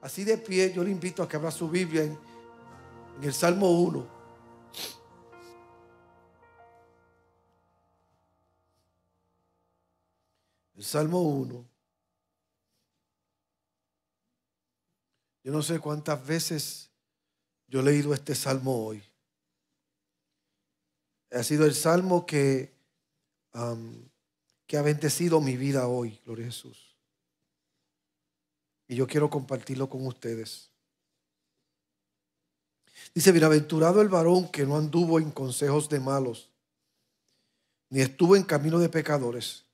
Así de pie, yo le invito a que abra su Biblia en el Salmo 1. El Salmo 1. Yo no sé cuántas veces yo he leído este salmo hoy. Ha sido el salmo que ha bendecido mi vida hoy, gloria a Jesús. Y yo quiero compartirlo con ustedes. Dice: bienaventurado el varón que no anduvo en consejos de malos, ni estuvo en camino de pecadores,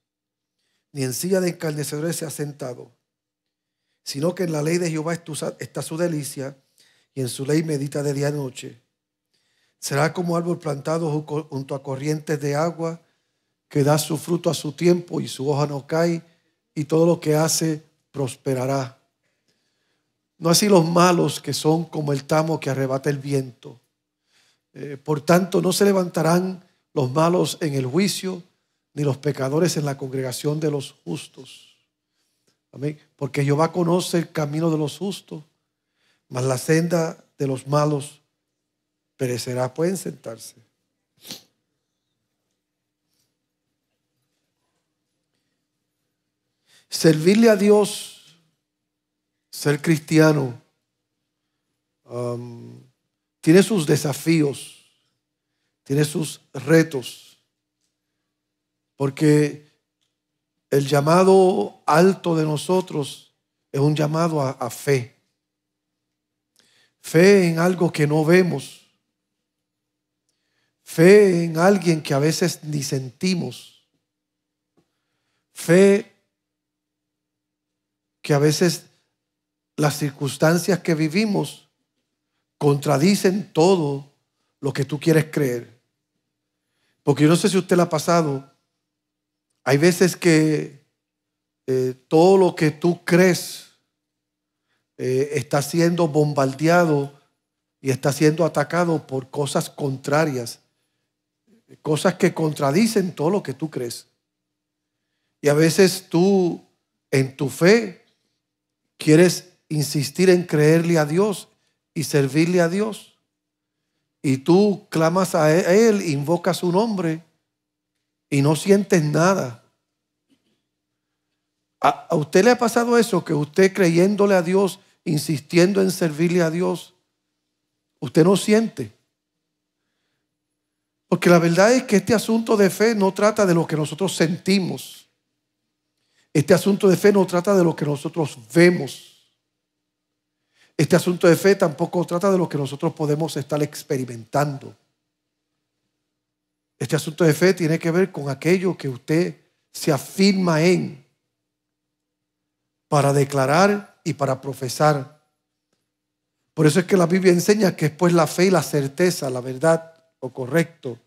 ni en silla de escarnecedores se ha sentado, sino que en la ley de Jehová está su delicia, y en su ley medita de día y noche. Será como árbol plantado junto a corrientes de agua, que da su fruto a su tiempo y su hoja no cae, y todo lo que hace prosperará. No así los malos, que son como el tamo que arrebata el viento. Por tanto, no se levantarán los malos en el juicio, ni los pecadores en la congregación de los justos. Amén. Porque Jehová conoce el camino de los justos, mas la senda de los malos perecerá. Pueden sentarse. Servirle a Dios, ser cristiano, tiene sus desafíos, tiene sus retos, porque el llamado alto de nosotros es un llamado a fe. Fe en algo que no vemos. Fe en alguien que a veces ni sentimos. Fe que a veces las circunstancias que vivimos contradicen todo lo que tú quieres creer. Porque yo no sé si a usted le ha pasado. Hay veces que todo lo que tú crees está siendo bombardeado y está siendo atacado por cosas contrarias, cosas que contradicen todo lo que tú crees. Y a veces tú, en tu fe, quieres insistir en creerle a Dios y servirle a Dios. Y tú clamas a Él, invocas su nombre y no sientes nada. ¿A usted le ha pasado eso? Que usted, creyéndole a Dios, insistiendo en servirle a Dios, usted no siente. Porque la verdad es que este asunto de fe no trata de lo que nosotros sentimos. Este asunto de fe no trata de lo que nosotros vemos. Este asunto de fe tampoco trata de lo que nosotros podemos estar experimentando. Este asunto de fe tiene que ver con aquello que usted se afirma en, para declarar y para profesar. Por eso es que la Biblia enseña que es pues la fe y la certeza, la verdad, lo correcto,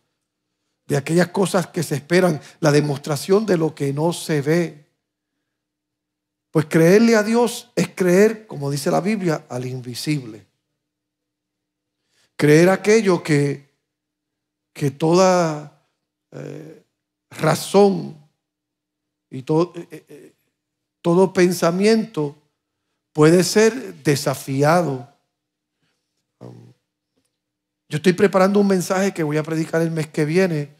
de aquellas cosas que se esperan, la demostración de lo que no se ve. Pues creerle a Dios es creer, como dice la Biblia, al invisible. Creer aquello que toda razón y todo pensamiento puede ser desafiado. Yo estoy preparando un mensaje que voy a predicar el mes que viene.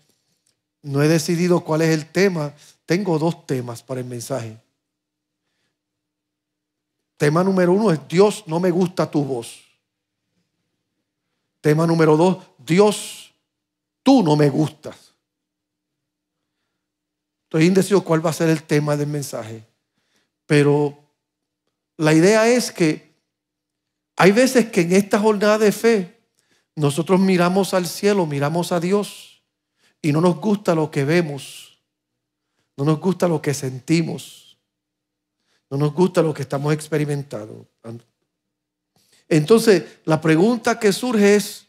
No he decidido cuál es el tema. Tengo 2 temas para el mensaje. Tema número 1 es: Dios, no me gusta tu voz. Tema número 2: Dios, tú no me gustas. Estoy indeciso cuál va a ser el tema del mensaje. Pero la idea es que hay veces que en esta jornada de fe nosotros miramos al cielo, miramos a Dios y no nos gusta lo que vemos, no nos gusta lo que sentimos. No nos gusta lo que estamos experimentando. Entonces, la pregunta que surge es: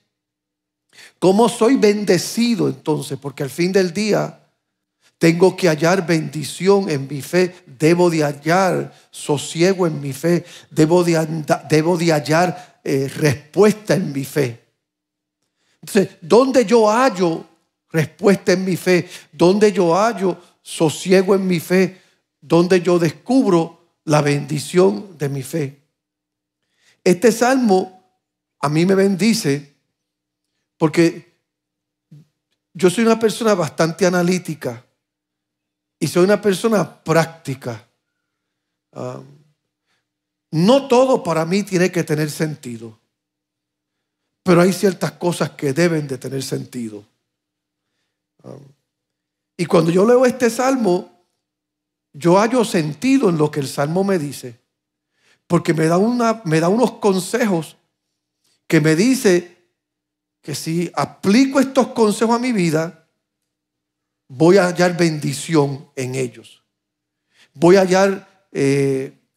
¿cómo soy bendecido entonces? Porque al fin del día tengo que hallar bendición en mi fe. Debo de hallar sosiego en mi fe. Debo de hallar respuesta en mi fe. Entonces, ¿dónde yo hallo respuesta en mi fe? ¿Dónde yo hallo sosiego en mi fe? ¿Dónde yo descubro la bendición de mi fe? este salmo a mí me bendice porque yo soy una persona bastante analítica y soy una persona práctica. No todo para mí tiene que tener sentido, pero hay ciertas cosas que deben de tener sentido. Y cuando yo leo este salmo, yo hallo sentido en lo que el salmo me dice, porque me da unos consejos que me dice que si aplico estos consejos a mi vida, voy a hallar bendición en ellos. Voy a hallar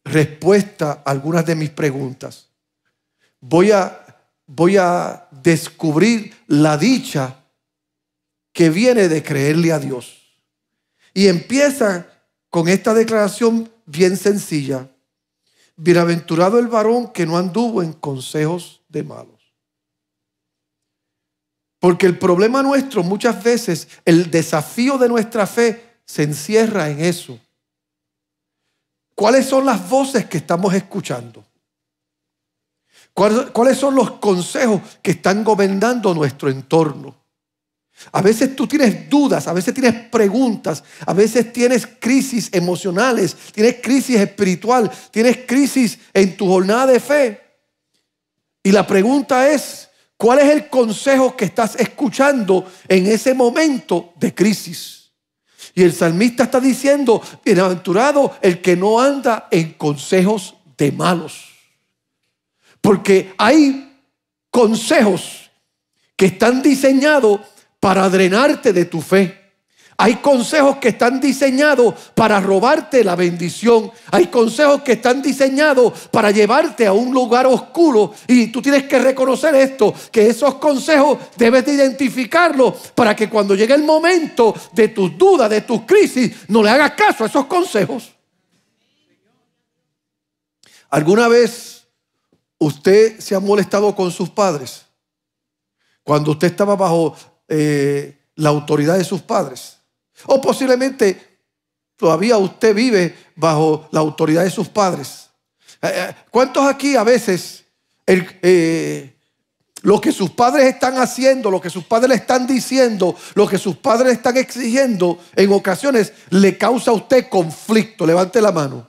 respuesta a algunas de mis preguntas. Voy a descubrir la dicha que viene de creerle a Dios. Y empieza con esta declaración bien sencilla: bienaventurado el varón que no anduvo en consejos de malos. Porque el problema nuestro, muchas veces, el desafío de nuestra fe se encierra en eso. ¿Cuáles son las voces que estamos escuchando? ¿Cuáles son los consejos que están gobernando nuestro entorno? A veces tú tienes dudas, a veces tienes preguntas, a veces tienes crisis emocionales, tienes crisis espiritual, tienes crisis en tu jornada de fe. Y la pregunta es, ¿cuál es el consejo que estás escuchando en ese momento de crisis? Y el salmista está diciendo: bienaventurado el que no anda en consejos de malos. Porque hay consejos que están diseñados para drenarte de tu fe. Hay consejos que están diseñados para robarte la bendición. Hay consejos que están diseñados para llevarte a un lugar oscuro. Y tú tienes que reconocer esto, que esos consejos debes de identificarlos para que cuando llegue el momento de tus dudas, de tus crisis, no le hagas caso a esos consejos. ¿Alguna vez usted se ha molestado con sus padres? Cuando usted estaba bajo la autoridad de sus padres. O posiblemente todavía usted vive bajo la autoridad de sus padres. ¿Cuántos aquí a veces lo que sus padres están haciendo, lo que sus padres le están diciendo, lo que sus padres le están exigiendo, en ocasiones le causa a usted conflicto? Levante la mano.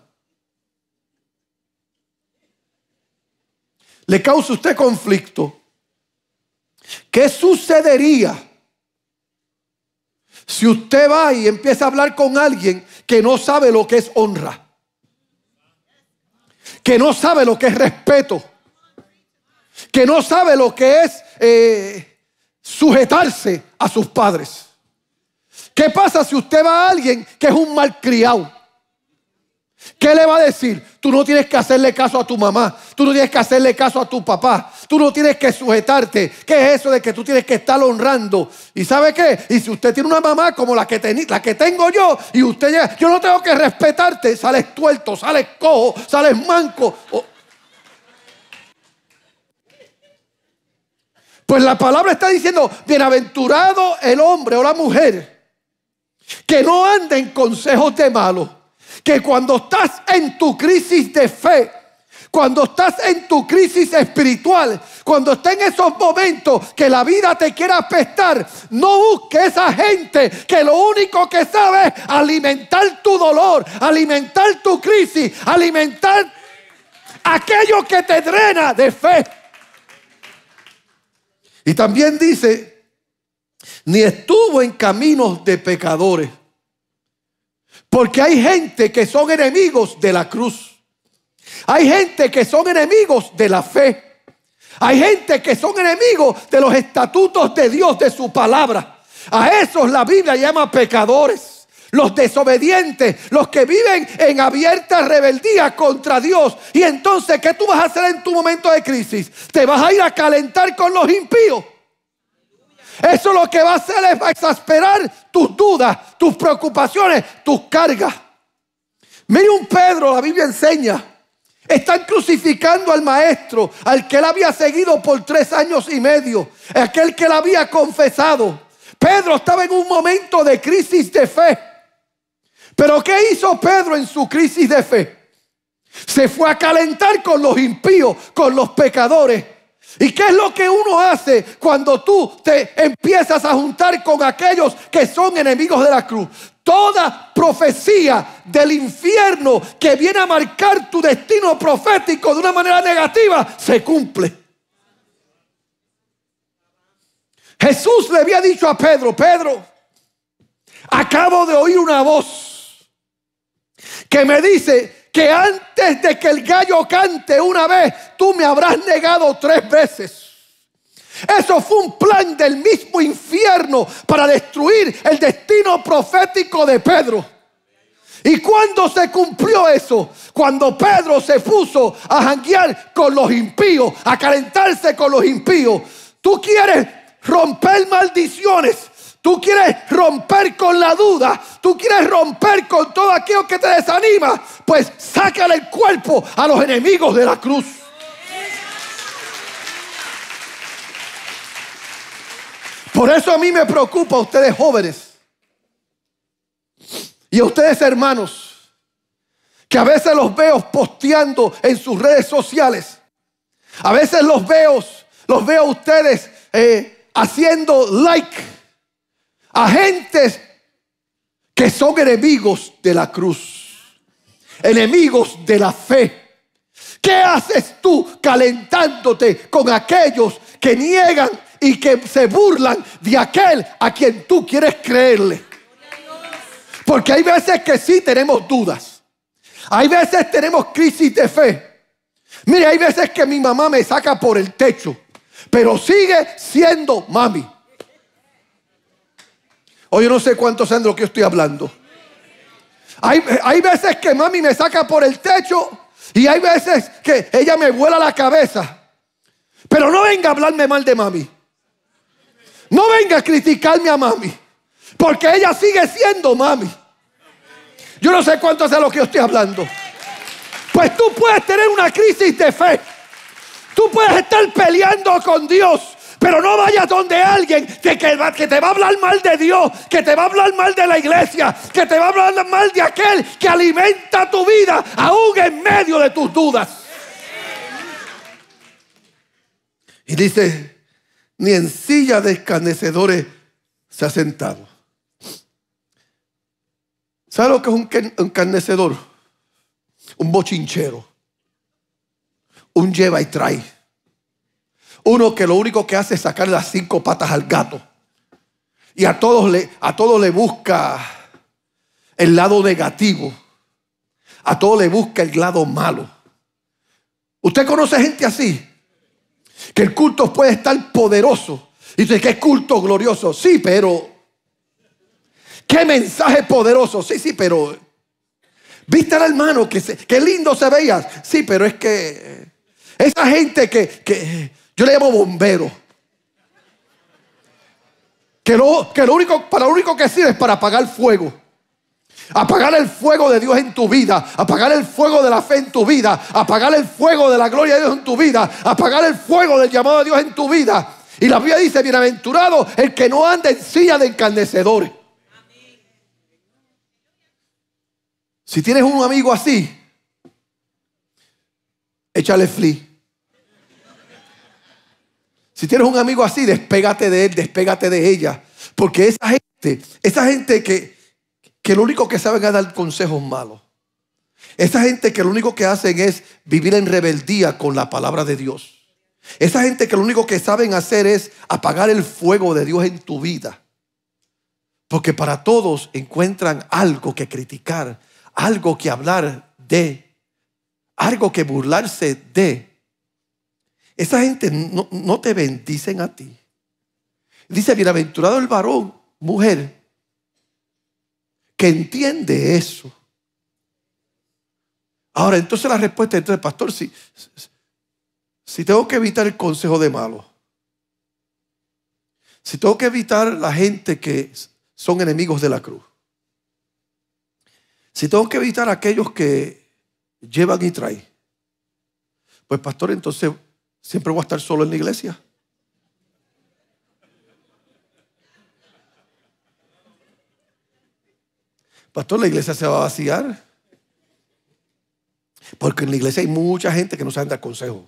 Le causa a usted conflicto. ¿Qué sucedería si usted va y empieza a hablar con alguien que no sabe lo que es honra, que no sabe lo que es respeto, que no sabe lo que es sujetarse a sus padres? ¿Qué pasa si usted va a alguien que es un malcriado? ¿Qué le va a decir? Tú no tienes que hacerle caso a tu mamá. Tú no tienes que hacerle caso a tu papá. Tú no tienes que sujetarte. ¿Qué es eso de que tú tienes que estar honrando? ¿Y sabe qué? Y si usted tiene una mamá como la que tengo yo, y usted llega, yo no tengo que respetarte, sales tuerto, sales cojo, sales manco. Pues la palabra está diciendo: bienaventurado el hombre o la mujer que no anda en consejos de malos. Que cuando estás en tu crisis de fe, cuando estás en tu crisis espiritual, cuando estás en esos momentos que la vida te quiere apestar, no busques esa gente que lo único que sabe es alimentar tu dolor, alimentar tu crisis, alimentar aquello que te drena de fe. Y también dice: ni estuvo en caminos de pecadores. Porque hay gente que son enemigos de la cruz. Hay gente que son enemigos de la fe. Hay gente que son enemigos de los estatutos de Dios, de su palabra. A esos la Biblia llama pecadores. Los desobedientes, los que viven en abierta rebeldía contra Dios. Y entonces, ¿qué tú vas a hacer en tu momento de crisis? ¿Te vas a ir a calentar con los impíos? Eso lo que va a hacer es va a exasperar tus dudas, tus preocupaciones, tus cargas. Mire un Pedro, la Biblia enseña. Están crucificando al maestro, al que él había seguido por 3 años y medio, aquel que él había confesado. Pedro estaba en un momento de crisis de fe. Pero ¿qué hizo Pedro en su crisis de fe? Se fue a calentar con los impíos, con los pecadores. ¿Y qué es lo que uno hace cuando tú te empiezas a juntar con aquellos que son enemigos de la cruz? Toda profecía del infierno que viene a marcar tu destino profético de una manera negativa se cumple. Jesús le había dicho a Pedro: Pedro, acabo de oír una voz que me dice que antes de que el gallo cante una vez, tú me habrás negado 3 veces. Eso fue un plan del mismo infierno para destruir el destino profético de Pedro. ¿Y cuándo se cumplió eso? Cuando Pedro se puso a janguear con los impíos, a calentarse con los impíos. Tú quieres romper maldiciones, tú quieres romper con la duda, tú quieres romper con todo aquello que te desanima, pues sácale el cuerpo a los enemigos de la cruz. Por eso a mí me preocupa a ustedes jóvenes y a ustedes hermanos, que a veces los veo posteando en sus redes sociales. A veces los veo a ustedes haciendo like a gentes que son enemigos de la cruz, enemigos de la fe. ¿Qué haces tú calentándote con aquellos que niegan y que se burlan de aquel a quien tú quieres creerle? Porque hay veces que sí tenemos dudas, hay veces tenemos crisis de fe. Mire, hay veces que mi mamá me saca por el techo, pero sigue siendo mami. Hoy yo no sé cuántos saben de lo que yo estoy hablando. Hay veces que mami me saca por el techo y hay veces que ella me vuela la cabeza. Pero no venga a hablarme mal de mami. No venga a criticarme a mami, porque ella sigue siendo mami. Yo no sé cuántos saben de lo que yo estoy hablando. Pues tú puedes tener una crisis de fe. Tú puedes estar peleando con Dios, pero no vayas donde alguien que te va a hablar mal de Dios, que te va a hablar mal de la iglesia, que te va a hablar mal de aquel que alimenta tu vida aún en medio de tus dudas. Y dice: ni en silla de escarnecedores se ha sentado. ¿Sabe lo que es un escarnecedor? Un bochinchero, un lleva y trae. Uno que lo único que hace es sacar las 5 patas al gato. Y a todos le busca el lado negativo. A todos le busca el lado malo. ¿Usted conoce gente así? Que el culto puede estar poderoso. Y dice: qué culto glorioso. Sí, pero qué mensaje poderoso. Sí, pero ¿viste al hermano? Qué lindo se veía. Sí, pero es que esa gente que yo le llamo bombero, que lo único que sirve es para apagar fuego. Apagar el fuego de Dios en tu vida, apagar el fuego de la fe en tu vida, apagar el fuego de la gloria de Dios en tu vida, apagar el fuego del llamado de Dios en tu vida. Y la Biblia dice: bienaventurado el que no anda en silla de escarnecedores. Si tienes un amigo así, échale flea. Si tienes un amigo así, despégate de él, despégate de ella. Porque esa gente que lo único que saben es dar consejos malos. Esa gente que lo único que hacen es vivir en rebeldía con la palabra de Dios. Esa gente que lo único que saben hacer es apagar el fuego de Dios en tu vida. Porque para todos encuentran algo que criticar, algo que hablar de, algo que burlarse de. Esa gente no te bendicen a ti. Dice: bienaventurado el varón, mujer, que entiende eso. Ahora, entonces la respuesta es: pastor, si tengo que evitar el consejo de malo, si tengo que evitar la gente que son enemigos de la cruz, si tengo que evitar a aquellos que llevan y traen, pues pastor, entonces siempre voy a estar solo en la iglesia. Pastor, la iglesia se va a vaciar. Porque en la iglesia hay mucha gente que no sabe dar consejos.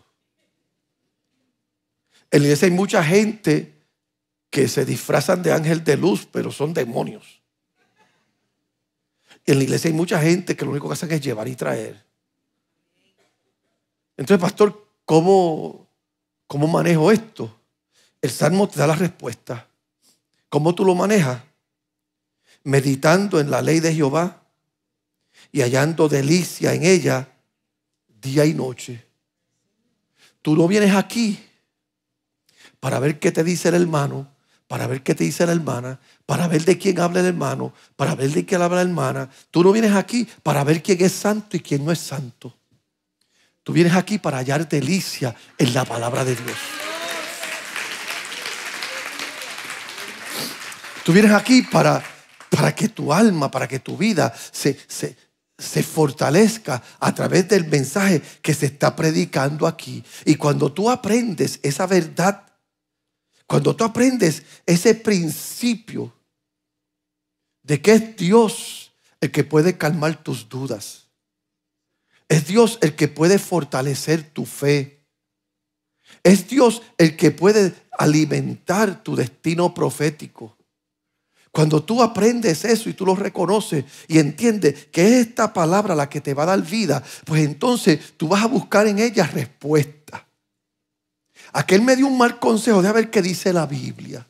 En la iglesia hay mucha gente que se disfrazan de ángel de luz, pero son demonios. En la iglesia hay mucha gente que lo único que hacen es llevar y traer. Entonces, pastor, ¿cómo manejo esto? El Salmo te da la respuesta. ¿Cómo tú lo manejas? Meditando en la ley de Jehová y hallando delicia en ella día y noche. Tú no vienes aquí para ver qué te dice el hermano, para ver qué te dice la hermana, para ver de quién habla el hermano, para ver de quién habla la hermana. Tú no vienes aquí para ver quién es santo y quién no es santo. Tú vienes aquí para hallar delicia en la palabra de Dios. Tú vienes aquí para que tu alma, para que tu vida se fortalezca a través del mensaje que se está predicando aquí. Y cuando tú aprendes esa verdad, cuando tú aprendes ese principio de que es Dios el que puede calmar tus dudas, es Dios el que puede fortalecer tu fe, es Dios el que puede alimentar tu destino profético. Cuando tú aprendes eso y tú lo reconoces y entiendes que es esta palabra la que te va a dar vida, pues entonces tú vas a buscar en ella respuesta. Aquel me dio un mal consejo, deja ver qué dice la Biblia.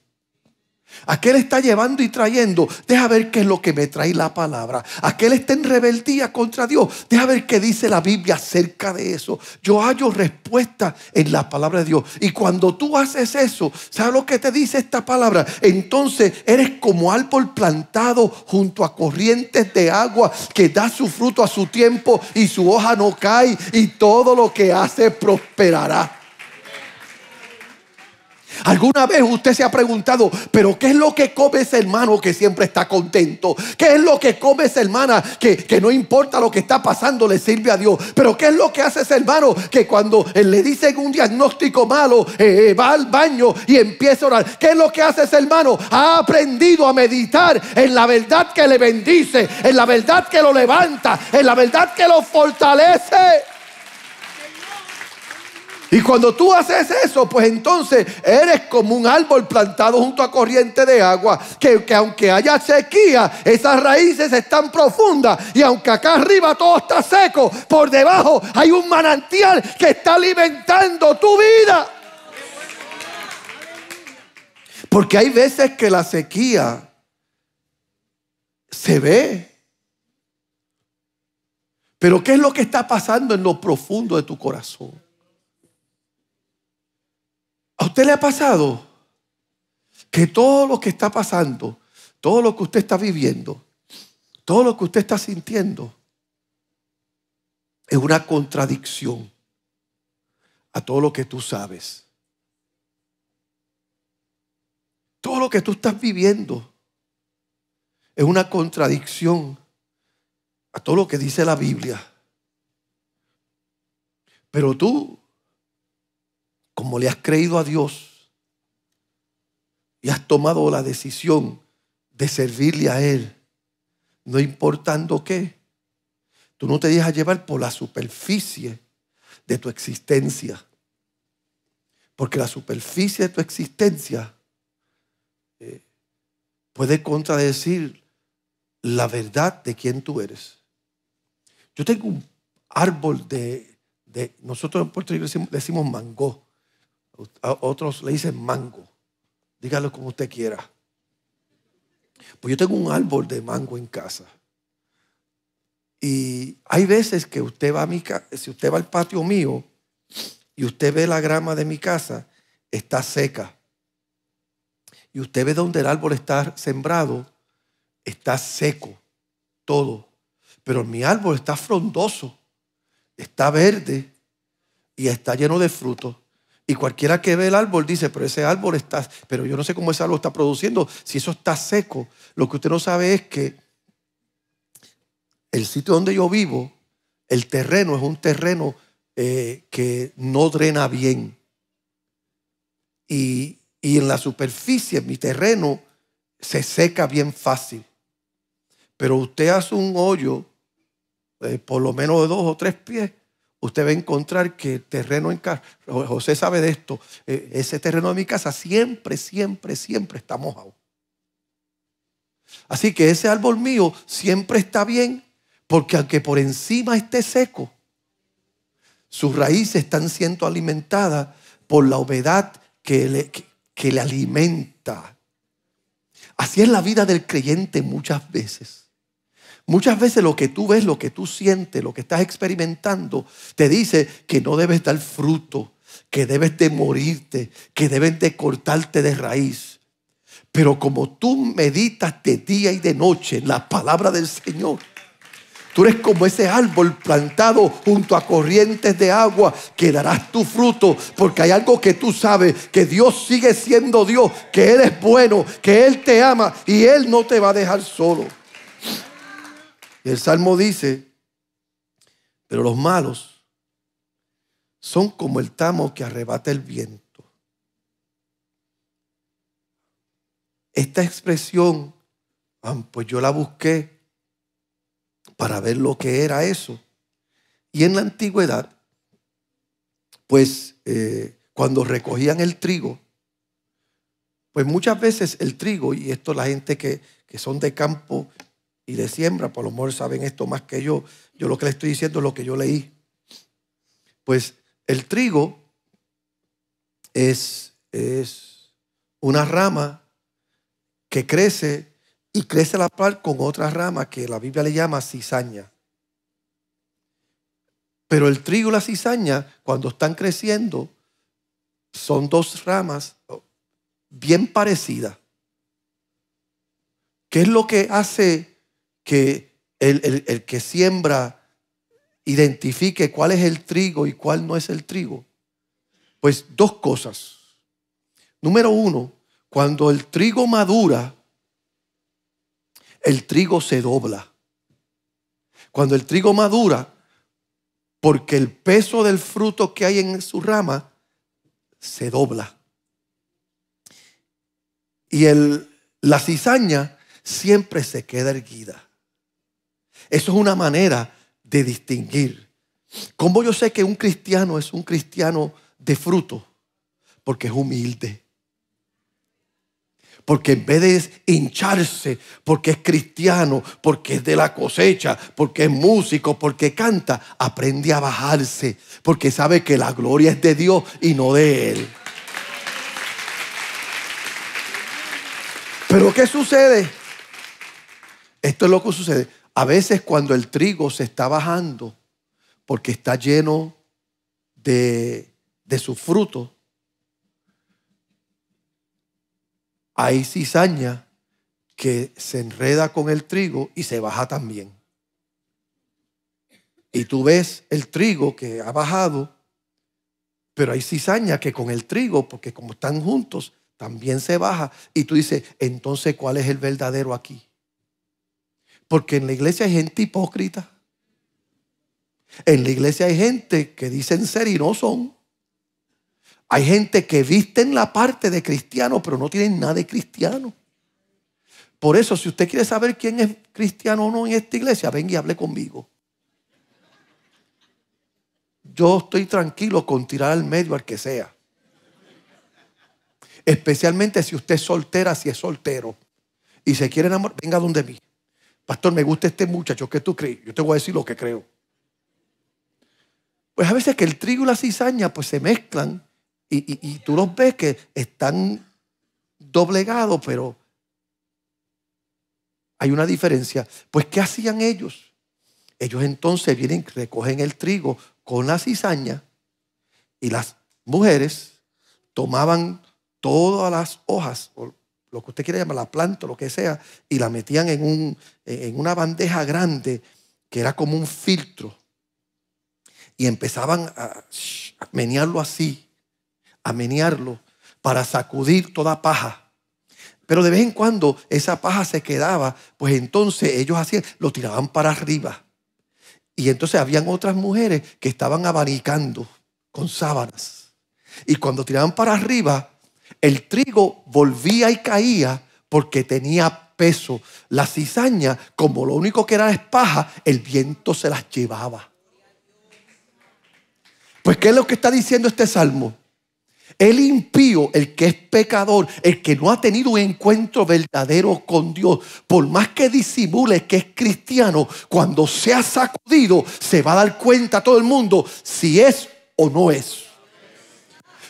Aquel está llevando y trayendo, deja ver qué es lo que me trae la palabra. Aquel está en rebeldía contra Dios, deja ver qué dice la Biblia acerca de eso. Yo hallo respuesta en la palabra de Dios. Y cuando tú haces eso, ¿sabes lo que te dice esta palabra? Entonces eres como árbol plantado junto a corrientes de agua, que da su fruto a su tiempo y su hoja no cae, y todo lo que hace prosperará. ¿Alguna vez usted se ha preguntado, pero qué es lo que come ese hermano que siempre está contento? ¿Qué es lo que come esa hermana que no importa lo que está pasando, le sirve a Dios? ¿Pero qué es lo que hace ese hermano que cuando le dicen un diagnóstico malo, va al baño y empieza a orar? ¿Qué es lo que hace ese hermano? Ha aprendido a meditar en la verdad que le bendice, en la verdad que lo levanta, en la verdad que lo fortalece. Y cuando tú haces eso, pues entonces eres como un árbol plantado junto a corriente de agua, que aunque haya sequía, esas raíces están profundas, y aunque acá arriba todo está seco, por debajo hay un manantial que está alimentando tu vida. Porque hay veces que la sequía se ve. Pero ¿qué es lo que está pasando en lo profundo de tu corazón? ¿A usted le ha pasado que todo lo que está pasando, todo lo que usted está viviendo, todo lo que usted está sintiendo es una contradicción a todo lo que tú sabes? Todo lo que tú estás viviendo es una contradicción a todo lo que dice la Biblia. Pero tú, como le has creído a Dios y has tomado la decisión de servirle a Él, no importando qué, tú no te dejas llevar por la superficie de tu existencia. Porque la superficie de tu existencia puede contradecir la verdad de quién tú eres. Yo tengo un árbol nosotros en Puerto Rico decimos mango. A otros le dicen mango. Dígalo como usted quiera. Pues yo tengo un árbol de mango en casa. Y hay veces que usted va a mi casa, si usted va al patio mío y usted ve la grama de mi casa, está seca. Y usted ve donde el árbol está sembrado, está seco, todo. Pero mi árbol está frondoso, está verde y está lleno de frutos. Y cualquiera que ve el árbol dice, pero ese árbol está, pero yo no sé cómo ese árbol está produciendo, si eso está seco. Lo que usted no sabe es que el sitio donde yo vivo, el terreno es un terreno que no drena bien. Y en la superficie, mi terreno se seca bien fácil. Pero usted hace un hoyo por lo menos de 2 o 3 pies usted va a encontrar que el terreno en casa, José sabe de esto, ese terreno de mi casa siempre está mojado. Así que ese árbol mío siempre está bien, porque aunque por encima esté seco, sus raíces están siendo alimentadas por la humedad que le alimenta. Así es la vida del creyente muchas veces. Muchas veces lo que tú ves, lo que tú sientes, lo que estás experimentando, te dice que no debes dar fruto, que debes de morirte, que debes de cortarte de raíz. Pero como tú meditas de día y de noche en la palabra del Señor, tú eres como ese árbol plantado junto a corrientes de agua, que darás tu fruto, porque hay algo que tú sabes, que Dios sigue siendo Dios, que Él es bueno, que Él te ama y Él no te va a dejar solo. Y el Salmo dice, pero los malos son como el tamo que arrebata el viento. Esta expresión, pues yo la busqué para ver lo que era eso. Y en la antigüedad, pues cuando recogían el trigo, pues muchas veces el trigo, y esto la gente que son de campo y de siembra, por lo mejor saben esto más que yo. Yo lo que le estoy diciendo es lo que yo leí. Pues el trigo es una rama que crece y crece a la par con otra rama que la Biblia le llama cizaña. Pero el trigo y la cizaña, cuando están creciendo, son dos ramas bien parecidas. ¿Qué es lo que hace que el que siembra identifique cuál es el trigo y cuál no es el trigo? Pues dos cosas. Número uno, cuando el trigo madura, el trigo se dobla. Cuando el trigo madura, porque el peso del fruto que hay en su rama se dobla. Y la cizaña siempre se queda erguida. Eso es una manera de distinguir. ¿Cómo yo sé que un cristiano es un cristiano de fruto? Porque es humilde. Porque en vez de hincharse, porque es cristiano, porque es de la cosecha, porque es músico, porque canta, aprende a bajarse, porque sabe que la gloria es de Dios y no de él. Pero ¿qué sucede? Esto es lo que sucede. A veces cuando el trigo se está bajando, porque está lleno de su fruto, hay cizaña que se enreda con el trigo y se baja también. Y tú ves el trigo que ha bajado, pero hay cizaña que con el trigo, porque como están juntos, también se baja. Y tú dices, entonces, ¿cuál es el verdadero aquí? Porque en la iglesia hay gente hipócrita. En la iglesia hay gente que dicen ser y no son. Hay gente que visten la parte de cristiano, pero no tienen nada de cristiano. Por eso, si usted quiere saber quién es cristiano o no en esta iglesia, venga y hable conmigo. Yo estoy tranquilo con tirar al medio al que sea. Especialmente si usted es soltera, si es soltero y se quiere enamorar, venga donde mí. Pastor, me gusta este muchacho, ¿qué tú crees? Yo te voy a decir lo que creo. Pues a veces que el trigo y la cizaña pues se mezclan y tú los ves que están doblegados, pero hay una diferencia. Pues ¿qué hacían ellos? Ellos entonces vienen, recogen el trigo con la cizaña y las mujeres tomaban todas las hojas, o lo que usted quiera llamar, la planta o lo que sea, y la metían en una bandeja grande que era como un filtro. Y empezaban a menearlo así, a menearlo para sacudir toda paja. Pero de vez en cuando esa paja se quedaba, pues entonces ellos lo tiraban para arriba. Y entonces habían otras mujeres que estaban abanicando con sábanas. Y cuando tiraban para arriba, el trigo volvía y caía porque tenía peso. La cizaña, como lo único que era es paja, el viento se las llevaba. Pues ¿qué es lo que está diciendo este salmo? El impío, el que es pecador, el que no ha tenido un encuentro verdadero con Dios, por más que disimule que es cristiano, cuando sea sacudido se va a dar cuenta a todo el mundo si es o no es.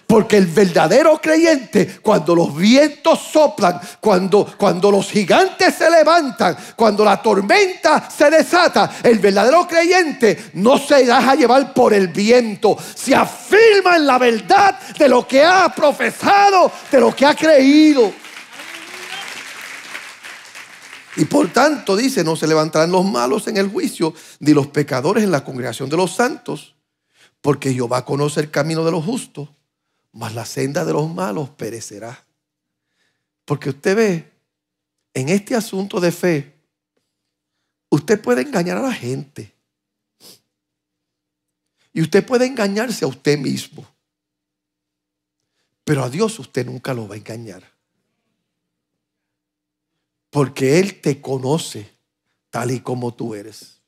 Porque el verdadero creyente, cuando los vientos soplan, cuando los gigantes se levantan, cuando la tormenta se desata, el verdadero creyente no se deja llevar por el viento. Se afirma en la verdad de lo que ha profesado, de lo que ha creído. Y por tanto dice, no se levantarán los malos en el juicio, ni los pecadores en la congregación de los santos, porque Jehová conoce el camino de los justos, mas la senda de los malos perecerá. Porque usted ve, en este asunto de fe, usted puede engañar a la gente. Y usted puede engañarse a usted mismo. Pero a Dios usted nunca lo va a engañar. Porque Él te conoce tal y como tú eres.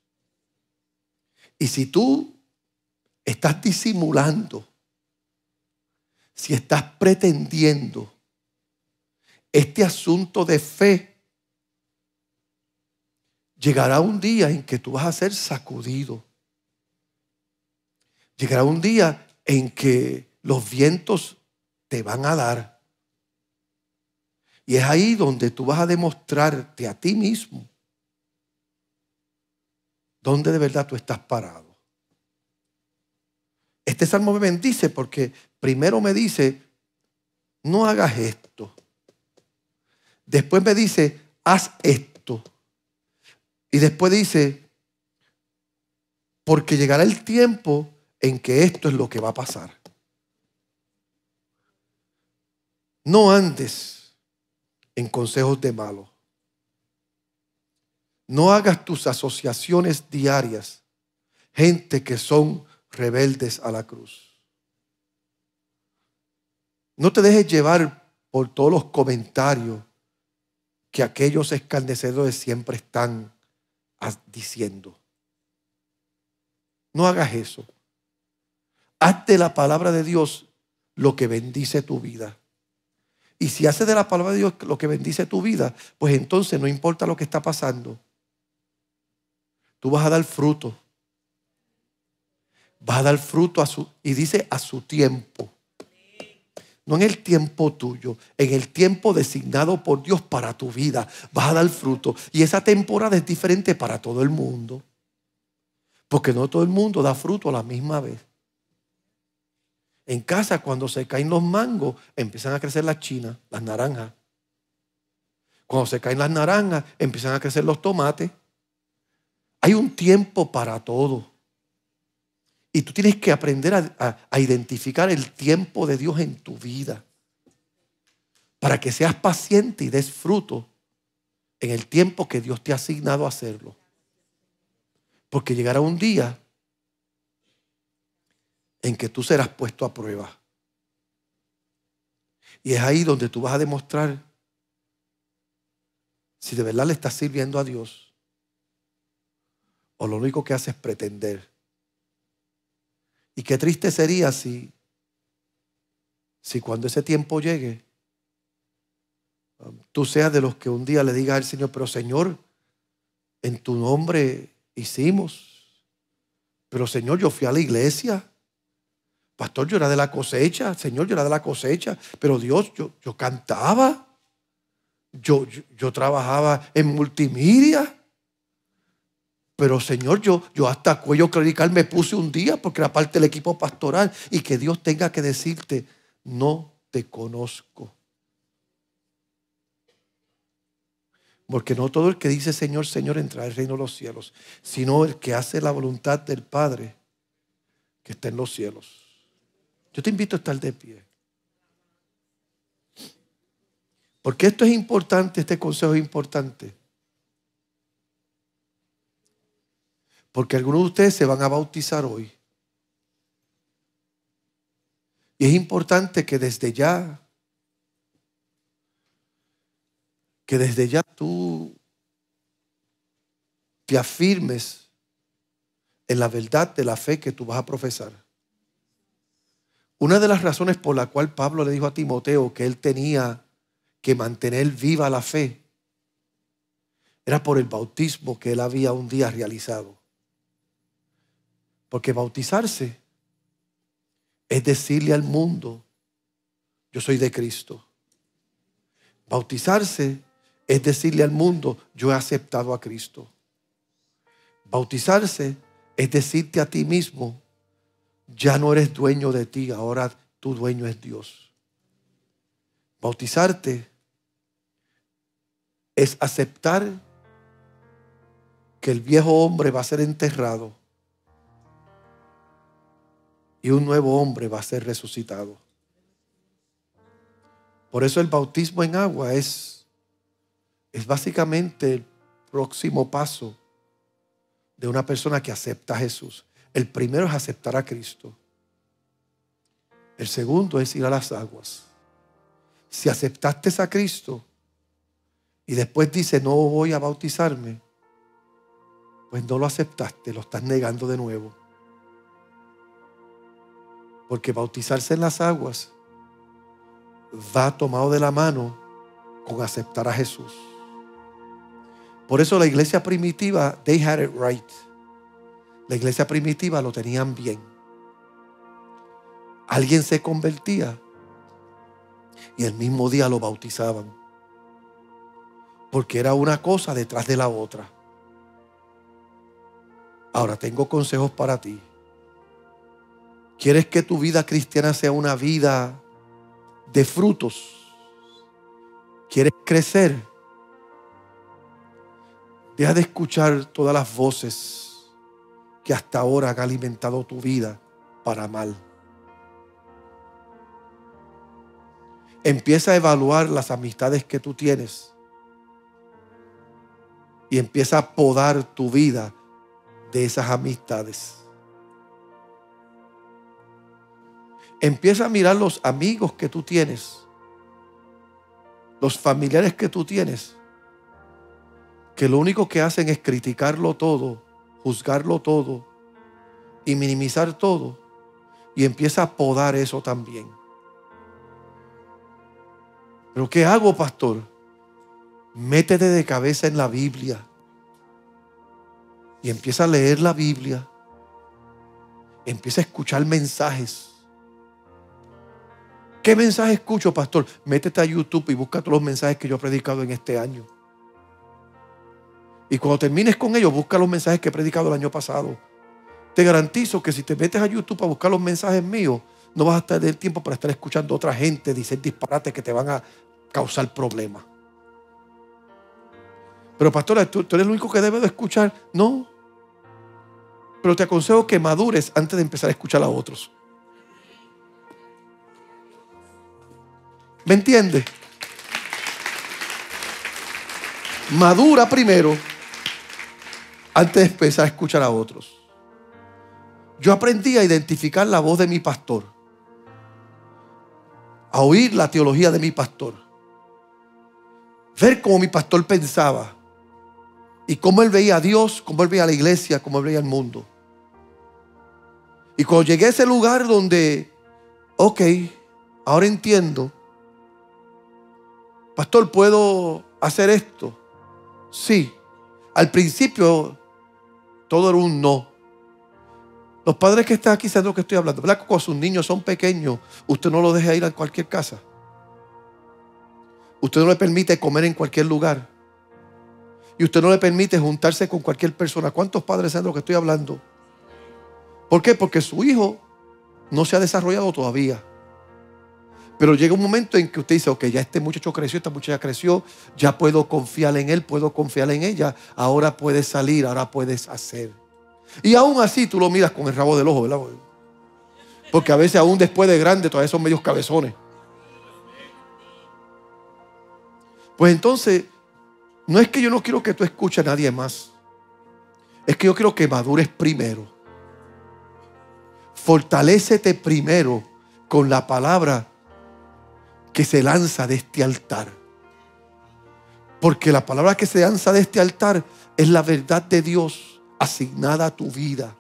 Y si tú estás disimulando, si estás pretendiendo este asunto de fe, llegará un día en que tú vas a ser sacudido. Llegará un día en que los vientos te van a dar. Y es ahí donde tú vas a demostrarte a ti mismo dónde de verdad tú estás parado. Este salmo me bendice porque primero me dice, no hagas esto. Después me dice, haz esto. Y después dice, porque llegará el tiempo en que esto es lo que va a pasar. No andes en consejos de malos. No hagas tus asociaciones diarias, gente que son rebeldes a la cruz. No te dejes llevar por todos los comentarios que aquellos escarnecedores siempre están diciendo. No hagas eso. Haz de la palabra de Dios lo que bendice tu vida. Y si haces de la palabra de Dios lo que bendice tu vida, pues entonces no importa lo que está pasando. Tú vas a dar fruto. Vas a dar fruto y dice a su tiempo. No en el tiempo tuyo, en el tiempo designado por Dios para tu vida. Vas a dar fruto. Y esa temporada es diferente para todo el mundo. Porque no todo el mundo da fruto a la misma vez. En casa, cuando se caen los mangos, empiezan a crecer las chinas, las naranjas. Cuando se caen las naranjas, empiezan a crecer los tomates. Hay un tiempo para todo. Y tú tienes que aprender a identificar el tiempo de Dios en tu vida. Para que seas paciente y des fruto en el tiempo que Dios te ha asignado a hacerlo. Porque llegará un día en que tú serás puesto a prueba. Y es ahí donde tú vas a demostrar si de verdad le estás sirviendo a Dios o lo único que haces es pretender. Y qué triste sería si cuando ese tiempo llegue, tú seas de los que un día le digas al Señor, pero Señor, en tu nombre hicimos. Pero Señor, yo fui a la iglesia. Pastor, yo era de la cosecha. Señor, yo era de la cosecha. Pero Dios, yo cantaba. Yo trabajaba en multimedia. Pero Señor, yo hasta cuello clerical me puse un día porque era parte del equipo pastoral. Y que Dios tenga que decirte, no te conozco. Porque no todo el que dice Señor, Señor entrará al reino de los cielos, sino el que hace la voluntad del Padre que está en los cielos. Yo te invito a estar de pie. Porque esto es importante, este consejo es importante. Porque algunos de ustedes se van a bautizar hoy. Y es importante que desde ya tú te afirmes en la verdad de la fe que tú vas a profesar. Una de las razones por la cual Pablo le dijo a Timoteo que él tenía que mantener viva la fe era por el bautismo que él había un día realizado. Porque bautizarse es decirle al mundo: yo soy de Cristo. Bautizarse es decirle al mundo: yo he aceptado a Cristo. Bautizarse es decirte a ti mismo: ya no eres dueño de ti, ahora tu dueño es Dios. Bautizarte es aceptar que el viejo hombre va a ser enterrado y un nuevo hombre va a ser resucitado. Por eso el bautismo en agua es básicamente el próximo paso de una persona que acepta a Jesús. El primero es aceptar a Cristo. El segundo es ir a las aguas. Si aceptaste a Cristo y después dices: no voy a bautizarme, pues no lo aceptaste, lo estás negando de nuevo. Porque bautizarse en las aguas va tomado de la mano con aceptar a Jesús. Por eso la iglesia primitiva, they had it right. La iglesia primitiva lo tenían bien. Alguien se convertía y el mismo día lo bautizaban. Porque era una cosa detrás de la otra. Ahora tengo consejos para ti. ¿Quieres que tu vida cristiana sea una vida de frutos? ¿Quieres crecer? Deja de escuchar todas las voces que hasta ahora han alimentado tu vida para mal. Empieza a evaluar las amistades que tú tienes y empieza a podar tu vida de esas amistades. Empieza a mirar los amigos que tú tienes, los familiares que tú tienes, que lo único que hacen es criticarlo todo, juzgarlo todo y minimizar todo. Y empieza a podar eso también. ¿Pero qué hago, pastor? Métete de cabeza en la Biblia y empieza a leer la Biblia. Empieza a escuchar mensajes. ¿Qué mensaje escucho, pastor? Métete a YouTube y busca todos los mensajes que yo he predicado en este año. Y cuando termines con ellos, busca los mensajes que he predicado el año pasado. Te garantizo que si te metes a YouTube a buscar los mensajes míos, no vas a tener tiempo para estar escuchando a otra gente decir disparates que te van a causar problemas. Pero pastora, ¿tú eres el único que debe de escuchar? No. Pero te aconsejo que madures antes de empezar a escuchar a otros. ¿Me entiendes? Madura primero antes de empezar a escuchar a otros. Yo aprendí a identificar la voz de mi pastor, a oír la teología de mi pastor, ver cómo mi pastor pensaba y cómo él veía a Dios, cómo él veía a la iglesia, cómo él veía al mundo. Y cuando llegué a ese lugar donde, ok, ahora entiendo, pastor, ¿puedo hacer esto? Sí. Al principio todo era un no. Los padres que están aquí saben de lo que estoy hablando, ¿verdad? Cuando sus niños son pequeños, usted no los deja ir a cualquier casa. Usted no le permite comer en cualquier lugar. Y usted no le permite juntarse con cualquier persona. ¿Cuántos padres saben de lo que estoy hablando? ¿Por qué? Porque su hijo no se ha desarrollado todavía. Pero llega un momento en que usted dice: ok, ya este muchacho creció, esta muchacha creció, ya puedo confiar en él, puedo confiar en ella, ahora puedes salir, ahora puedes hacer. Y aún así tú lo miras con el rabo del ojo, ¿verdad? Porque a veces aún después de grande todavía son medios cabezones. Pues entonces, no es que yo no quiero que tú escuches a nadie más. Es que yo quiero que madures primero. Fortalécete primero con la palabra que se lanza de este altar. Porque la palabra que se lanza de este altar es la verdad de Dios asignada a tu vida.